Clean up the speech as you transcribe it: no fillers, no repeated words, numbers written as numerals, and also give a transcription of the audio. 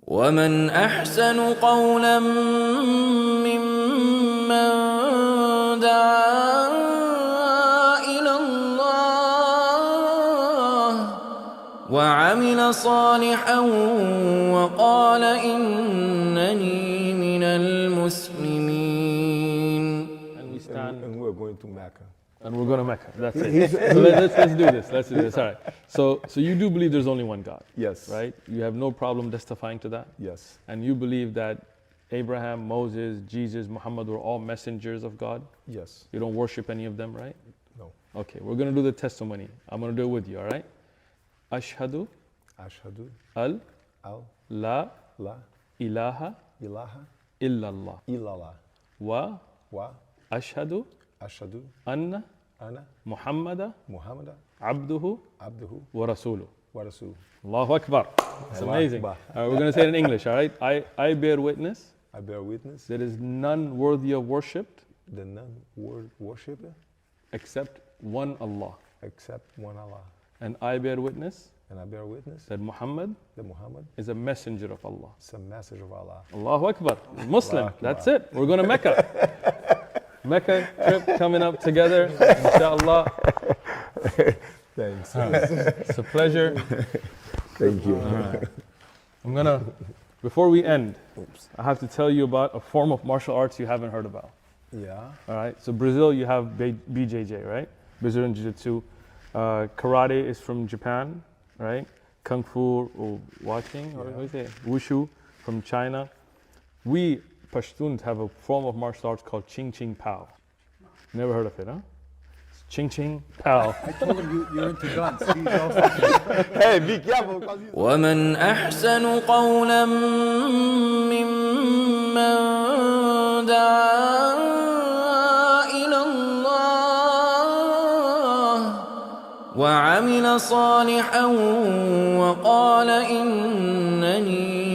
ومن أحسن قولا ممن دعا إلى الله وعمل صالحا وقال إنني من المسلمين. And we're going to Mecca. And we're going to Mecca. That's it. So let's do this. Let's do this. All right. So you do believe there's only one God. Yes. Right? You have no problem testifying to that? Yes. And you believe that Abraham, Moses, Jesus, Muhammad were all messengers of God? Yes. You don't worship any of them, right? No. Okay, we're going to do the testimony. I'm going to do it with you, all right? Ashhadu al la la ilaha ilaha illallah illallah wa ashhadu anna Muhammada abduhu wa rasuluhu. Allahu Akbar. It's amazing. All right, we're going to say it in English, all right? I bear witness. There is none worthy of worship. Except one Allah. And I bear witness. That Muhammad is a messenger of Allah. Allahu Akbar. Muslim. That's it. We're going to Mecca. Mecca trip coming up together, inshallah. Thanks. It's a pleasure. Thank you. Right. Before we end, I have to tell you about a form of martial arts you haven't heard about. Yeah. All right. So Brazil, you have BJJ, right? Brazilian Jiu-Jitsu. Karate is from Japan, right? Kung Fu or watching, or what do you say? Wushu from China. We Pashtuns have a form of martial arts called Ching Ching Pow. Never heard of it, huh? It's Ching Ching Pow. I told him you're into guns. Hey, be careful. ومن أحسن قولا ممن دعا إلى الله وعمل صالحا وقال إنني